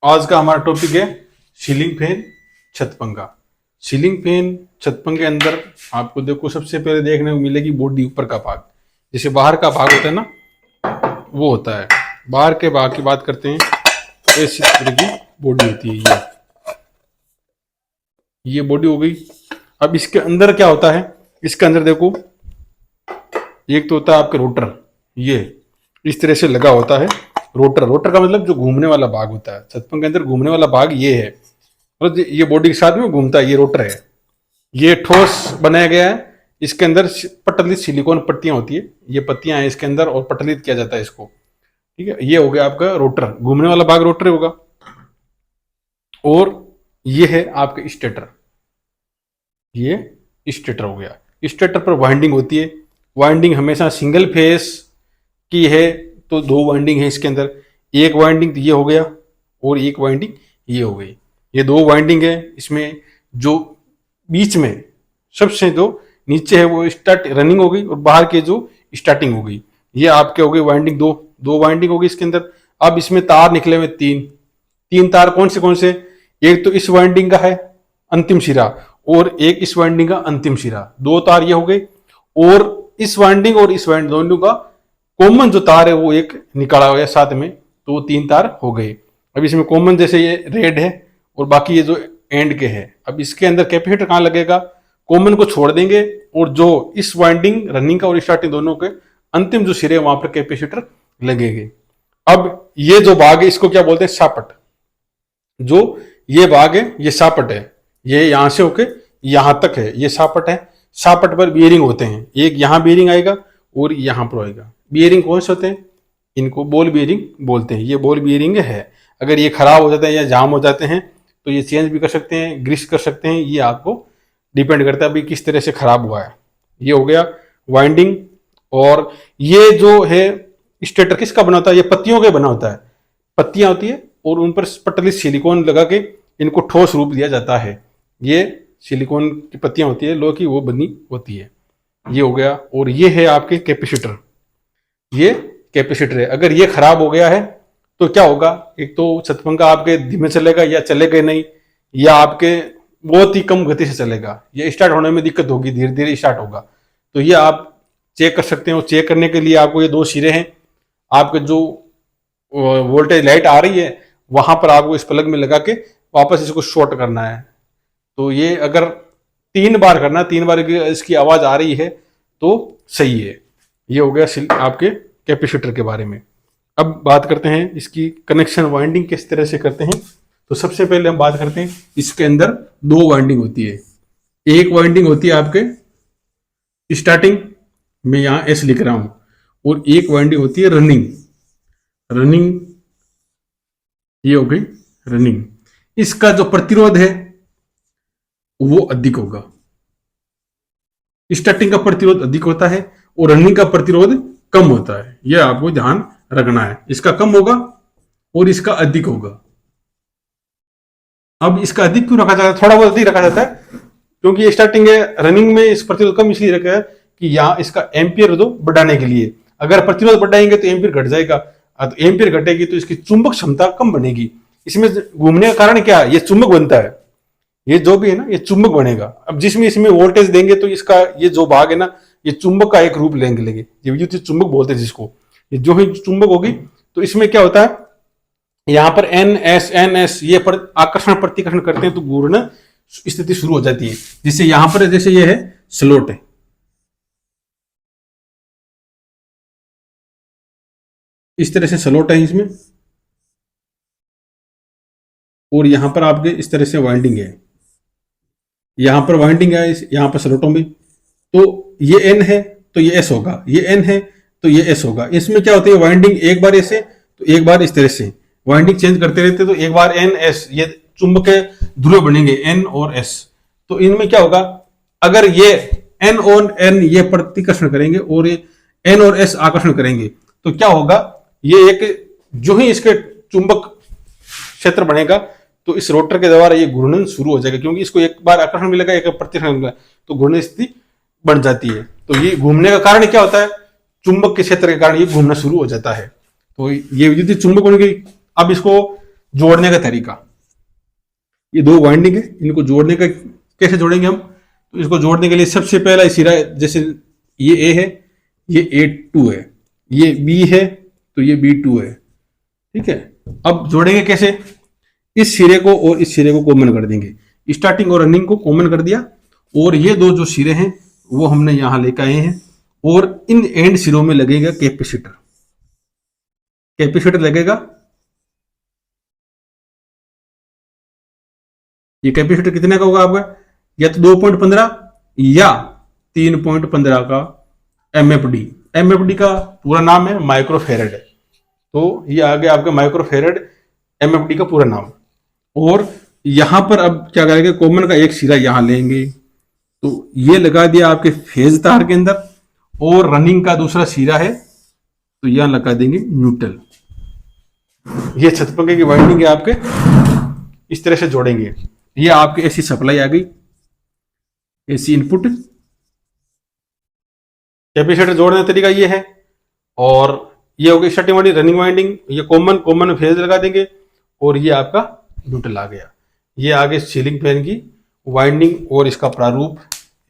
आज का हमारा टॉपिक है सीलिंग फैन, छत पंखा। सीलिंग फैन, छत पंखे के अंदर आपको देखो सबसे पहले देखने को मिलेगी बॉडी, ऊपर का भाग। जैसे बाहर का भाग होता है ना, वो होता है। बाहर के भाग की बात करते हैं तो इस तरह की बॉडी होती है। ये बॉडी हो गई। अब इसके अंदर क्या होता है, इसके अंदर देखो एक तो होता है आपके रोटर, ये इस तरह से लगा होता है रोटर। रोटर का मतलब जो घूमने वाला भाग होता है, छत पंखे के अंदर घूमने वाला भाग ये है, मतलब ये बॉडी के साथ में घूमता है, ये रोटर है। ये ठोस बनाया गया है, इसके अंदर पटलित सिलिकॉन पट्टियां होती है, ये पत्तियां हैं इसके अंदर और पटलित किया जाता है इसको। ठीक है, ये हो गया आपका रोटर, घूमने वाला भाग रोटर होगा। और ये है आपका स्टेटर, ये स्टेटर हो गया। स्टेटर पर वाइंडिंग होती है। वाइंडिंग हमेशा सिंगल फेस की है तो दो वाइंडिंग है इसके अंदर। एक वाइंडिंग ये हो गया और एक वाइंडिंग ये हो गई, ये दो वाइंडिंग है इसमें। जो बीच में सबसे जो नीचे है वो स्टार्ट रनिंग हो गई और बाहर के जो स्टार्टिंग हो गई, ये आपके हो गई वाइंडिंग। दो वाइंडिंग हो गई इसके अंदर। अब इसमें तार निकले हुए तीन तार। कौन से? एक तो इस वाइंडिंग का है अंतिम सिरा और एक इस वाइंडिंग का अंतिम सिरा, दो तार ये हो गए। और इस वाइंडिंग और इस वाइंडिंग दोनों का कॉमन जो तार है वो एक निकाला हुआ है साथ में, तो तीन तार हो गए। अब इसमें कॉमन जैसे ये रेड है और बाकी ये जो एंड के है। अब इसके अंदर कैपेसिटर कहाँ लगेगा? कॉमन को छोड़ देंगे और जो इस वाइंडिंग रनिंग का और स्टार्टिंग दोनों के अंतिम जो सिरे वहां पर कैपेसिटर लगेंगे। अब ये जो भाग है इसको क्या बोलते हैं? सापट। जो ये भाग है ये सापट है, ये यहां से होके यहां तक है, ये सापट है। सापट पर बियरिंग होते हैं, एक यहां बियरिंग आएगा और यहां पर आएगा। बियरिंग कौन से होते हैं? इनको बॉल बियरिंग बोलते हैं। ये बॉल बियरिंग है। अगर ये खराब हो जाते हैं या जाम हो जाते हैं तो ये चेंज भी कर सकते हैं, ग्रीस कर सकते हैं, ये आपको डिपेंड करता है अभी किस तरह से खराब हुआ है। ये हो गया वाइंडिंग। और ये जो है स्टेटर किसका बना होता है? ये पत्तियों के बना होता है। पत्तियां होती है और उन पर पटलित सिलिकॉन लगा के इनको ठोस रूप दिया जाता है। ये सिलिकॉन की पत्तियां होती है, लोहे की, वो बनी होती है। ये हो गया। और ये है आपके कैपेसिटर, ये कैपेसिटर है। अगर ये खराब हो गया है तो क्या होगा? एक तो छत पंखा आपके धीमे चलेगा या चलेगा नहीं, या आपके बहुत ही कम गति से चलेगा, या स्टार्ट होने में दिक्कत होगी, धीरे धीरे स्टार्ट होगा। तो ये आप चेक कर सकते हो। चेक करने के लिए आपको ये दो सिरे हैं, आपके जो वोल्टेज लाइट आ रही है वहां पर आपको इस प्लग में लगा के वापस इसको शॉर्ट करना है। तो ये अगर 3 बार करना, 3 बार इसकी आवाज आ रही है तो सही है। ये हो गया आपके कैपेसिटर के बारे में। अब बात करते हैं इसकी कनेक्शन वाइंडिंग किस तरह से करते हैं। तो सबसे पहले हम बात करते हैं, इसके अंदर दो वाइंडिंग होती है। एक वाइंडिंग होती है आपके स्टार्टिंग में, यहां एस लिख रहा हूं, और एक वाइंडिंग होती है रनिंग। ये हो गई रनिंग। इसका जो प्रतिरोध है वो अधिक होगा। स्टार्टिंग का प्रतिरोध अधिक होता है और रनिंग का प्रतिरोध कम होता है। यह आपको ध्यान रखना है। इसका कम होगा और इसका अधिक होगा। अब इसका अधिक क्यों रखा जाता है? थोड़ा बहुत अधिक रखा जाता है क्योंकि ये स्टार्टिंग है। रनिंग में इस प्रतिरोध कम इसलिए रखा है कि यहाँ इसका एम्पियर दो बढ़ाने के लिए। अगर प्रतिरोध बढ़ाएंगे तो एम्पियर घट जाएगा, तो एम्पियर घटेगी तो इसकी चुंबक क्षमता कम बनेगी। इसमें घूमने का कारण क्या है? ये चुंबक बनता है, ये जो भी है ना, ये चुंबक बनेगा। अब जिसमें इसमें वोल्टेज देंगे तो इसका ये जो भाग है ना, ये चुंबक का एक रूप लेंगे। ये विद्युत चुंबक बोलते हैं जिसको। ये जो ही चुंबक होगी तो इसमें क्या होता है, यहां पर एन एस ये पर आकर्षण प्रतिकर्षण करते हैं तो घूर्णन स्थिति शुरू हो जाती है। जिससे यहां पर जैसे ये है स्लोट है, इस तरह से स्लोट है इसमें, और यहां पर आपके इस तरह से वाइंडिंग है। यहां पर वाइंडिंग है, यहां पर स्लोटों में। तो ये एन है तो ये एस होगा, ये एन है तो ये एस होगा। इसमें क्या होती है, वाइंडिंग एक बार ऐसे तो एक बार इस तरह से वाइंडिंग चेंज करते रहते, तो एक बार एन एस, ये चुंबक के ध्रुव बनेंगे एन और एस। तो इनमें क्या होगा, अगर ये एन और एन ये प्रतिकर्षण करेंगे और ये एन और एस आकर्षण करेंगे तो क्या होगा, ये एक जो ही इसके चुंबक क्षेत्र बनेगा तो इस रोटर के द्वारा ये घूर्णन शुरू हो जाएगा, क्योंकि इसको एक बार आकर्षण मिलेगा, एक प्रतिकर्षण मिलेगा, तो घूर्णन स्थिति बन जाती है। तो ये घूमने का कारण क्या होता है? चुंबक के क्षेत्र के कारण ये घूमना शुरू हो जाता है। तो ये विद्युत चुंबक बन गई। अब इसको जोड़ने का तरीका, ये दो वाइंडिंग है, इनको जोड़ने का कैसे जोड़ेंगे हम, तो इसको जोड़ने के लिए सबसे पहला सिरा, जैसे ये ए है, ये A2 है, ये बी है, तो ये B2 है, ठीक है। अब जोड़ेंगे कैसे, इस सिरे को और इस सिरे को कॉमन कर देंगे, स्टार्टिंग और रनिंग को कॉमन कर दिया, और ये दो जो सिरे हैं वो हमने यहां लेकर आए हैं, और इन एंड सिरों में लगेगा कैपेसिटर, कैपेसिटर लगेगा। ये कैपेसिटर कितने का होगा आपका, या तो 2.15 या 3.15 का MFD। MFD का पूरा नाम है माइक्रोफेरेड, तो ये आ गया आपका माइक्रोफेरेड MFD का पूरा नाम। और यहां पर अब क्या करेंगे, कॉमन का एक सिरा यहां लेंगे, तो ये लगा दिया आपके फेज तार के अंदर, और रनिंग का दूसरा सिरा है तो यहां लगा देंगे न्यूट्रल। ये छत पंखे की वाइंडिंग है आपके, इस तरह से जोड़ेंगे। ये आपकी एसी सप्लाई आ गई, एसी इनपुट, कैपेसिटर जोड़ने का तरीका ये है, और ये हो गई स्टार्टिंग वाली रनिंग वाइंडिंग, ये कॉमन कॉमन फेज लगा देंगे, और ये आपका न्यूट्रल आ गया। ये आगे सीलिंग फैन की वाइंडिंग और इसका प्रारूप,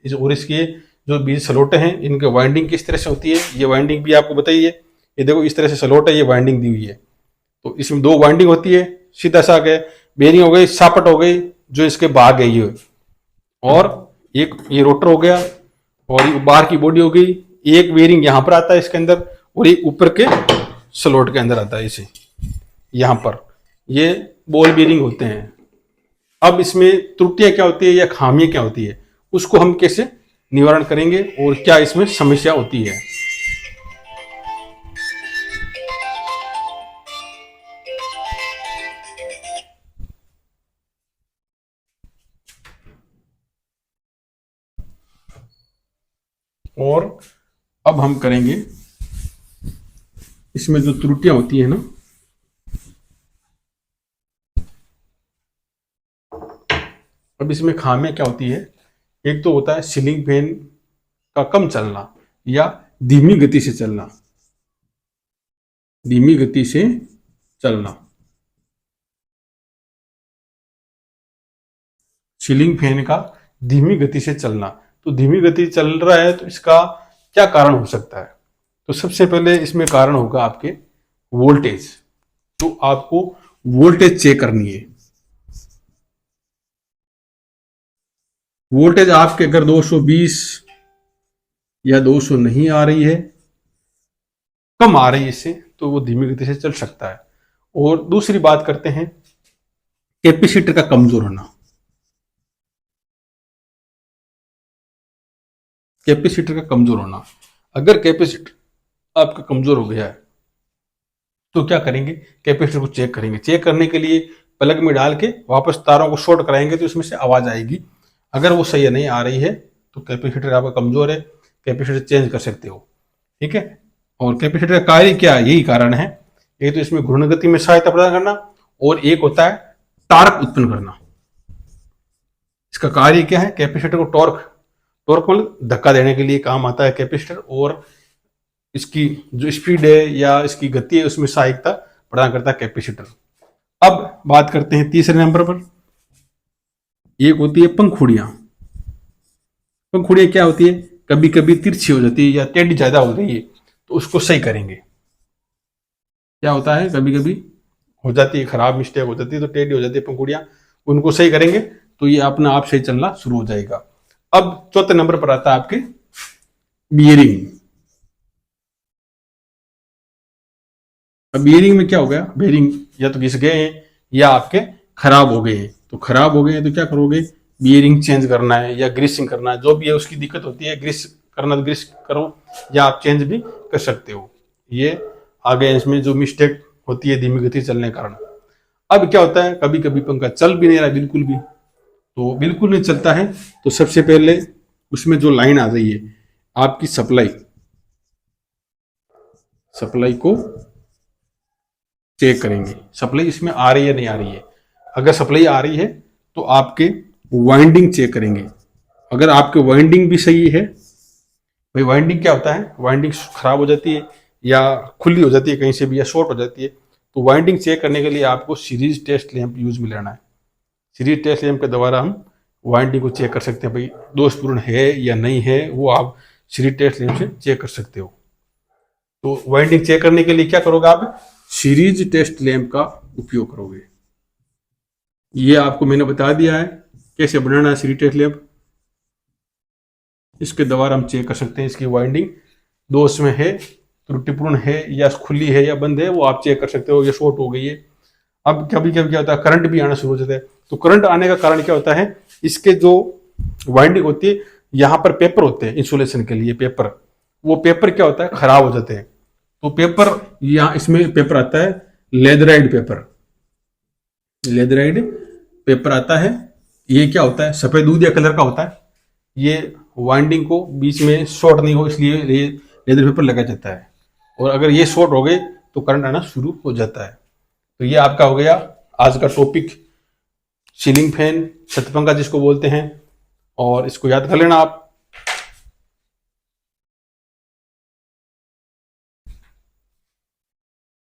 और इसके जो बीच स्लोटे हैं इनके वाइंडिंग किस तरह से होती है, ये वाइंडिंग भी आपको बताइए। ये देखो इस तरह से स्लोट है, ये वाइंडिंग दी हुई है, तो इसमें दो वाइंडिंग होती है, सीधा सा गए बेरिंग हो गई, सापट हो गई जो इसके भाग गई है, और एक ये रोटर हो गया, और ये बाहर की बॉडी हो गई, एक बेरिंग यहां पर आता है इसके अंदर, और एक ऊपर के स्लोट के अंदर आता है इसे यहां पर, ये बॉल बेरिंग होते हैं। अब इसमें त्रुटियां क्या होती है या खामियां क्या होती है, उसको हम कैसे निवारण करेंगे और क्या इसमें समस्या होती है। और अब हम करेंगे इसमें जो त्रुटियां होती है ना, अब इसमें खामियां क्या होती है, एक तो होता है सीलिंग फैन का कम चलना या धीमी गति से चलना, धीमी गति से चलना। सीलिंग फैन का धीमी गति से चलना, तो धीमी गति चल रहा है तो इसका क्या कारण हो सकता है, तो सबसे पहले इसमें कारण होगा आपके वोल्टेज, तो आपको वोल्टेज चेक करनी है। वोल्टेज आपके अगर 220 या 200 नहीं आ रही है, कम आ रही है इससे, तो वो धीमी गति से चल सकता है। और दूसरी बात करते हैं कैपेसिटर का कमजोर होना। कैपेसिटर का कमजोर होना, अगर कैपेसिटर आपका कमजोर हो गया है तो क्या करेंगे, कैपेसिटर को चेक करेंगे। चेक करने के लिए प्लग में डाल के वापस तारों को शॉर्ट कराएंगे तो इसमें से आवाज आएगी। अगर वो सही नहीं आ रही है तो कैपेसिटर आपका कमजोर है, कैपेसिटर चेंज कर सकते हो, ठीक है। और कैपेसिटर का कार्य क्या, यही कारण है, एक तो इसमें घूर्ण गति में सहायता प्रदान करना, और एक होता है टॉर्क उत्पन्न करना। इसका कार्य क्या है, कैपेसिटर को टॉर्क, टॉर्क मतलब धक्का देने के लिए काम आता है कैपेसिटर, और इसकी जो स्पीड है या इसकी गति है उसमें सहायता प्रदान करता है कैपेसिटर। अब बात करते हैं तीसरे नंबर पर, एक होती है पंखुड़ियां। पंखुड़ियां क्या होती है, कभी कभी तिरछी हो जाती है या टेढ़ी ज्यादा हो गई है तो उसको सही करेंगे। क्या होता है, कभी कभी हो जाती है, खराब मिस्टेक हो जाती है तो टेढ़ी हो जाती है पंखुड़ियां, उनको सही करेंगे तो ये अपना आप सही चलना शुरू हो जाएगा। अब चौथे नंबर पर आता है आपके बियरिंग। अब बियरिंग में क्या हो गया, बियरिंग या तो घिस गए हैं या आपके खराब हो गए हैं, तो खराब हो गए हैं तो क्या करोगे, बियरिंग चेंज करना है या ग्रीसिंग करना है, जो भी है उसकी दिक्कत होती है, ग्रीस करना तो ग्रीस करो या आप चेंज भी कर सकते हो। ये आगे इसमें जो मिस्टेक होती है धीमी गति चलने के कारण। अब क्या होता है, कभी कभी पंखा चल भी नहीं रहा बिल्कुल भी, तो बिल्कुल नहीं चलता है तो सबसे पहले उसमें जो लाइन आ रही है आपकी सप्लाई, सप्लाई को चेक करेंगे, सप्लाई इसमें आ रही है नहीं आ रही है। अगर सप्लाई आ रही है तो आपके वाइंडिंग चेक करेंगे। अगर आपके वाइंडिंग भी सही है, भाई वाइंडिंग क्या होता है, वाइंडिंग खराब हो जाती है या खुली हो जाती है कहीं से भी या शॉर्ट हो जाती है तो वाइंडिंग चेक करने के लिए आपको सीरीज टेस्ट लैंप यूज में लेना है। सीरीज टेस्ट लैंप के द्वारा हम वाइंडिंग को चेक कर सकते हैं, भाई दोषपूर्ण है या नहीं है, वो आप सीरीज टेस्ट लैंप से चेक कर सकते हो। तो वाइंडिंग चेक करने के लिए क्या करोगे आप, सीरीज टेस्ट लैंप का उपयोग करोगे। ये आपको मैंने बता दिया है कैसे बनाना है सीरीज टेस्ट लैंप। इसके द्वारा हम चेक कर सकते हैं इसकी वाइंडिंग दोष में है, त्रुटिपूर्ण है या खुली है या बंद है, वो आप चेक कर सकते हो। ये शॉर्ट हो गई है। अब कभी कभी क्या होता है, करंट भी आना शुरू हो जाता है। तो करंट आने का कारण क्या होता है, इसके जो वाइंडिंग होती है, यहाँ पर पेपर होते हैं इंसुलेशन के लिए पेपर, वो पेपर क्या होता है खराब हो जाते हैं। तो पेपर यहाँ इसमें पेपर आता है लेदराइड पेपर, लेदराइड पेपर आता है। ये क्या होता है, सफेद दूधिया कलर का होता है। ये वाइंडिंग को बीच में शॉर्ट नहीं हो इसलिए ये लेदर पेपर लगा जाता है, और अगर ये शॉर्ट हो गए तो करंट आना शुरू हो जाता है। तो ये आपका हो गया आज का टॉपिक, सीलिंग फैन, छत पंखा जिसको बोलते हैं, और इसको याद कर लेना आप।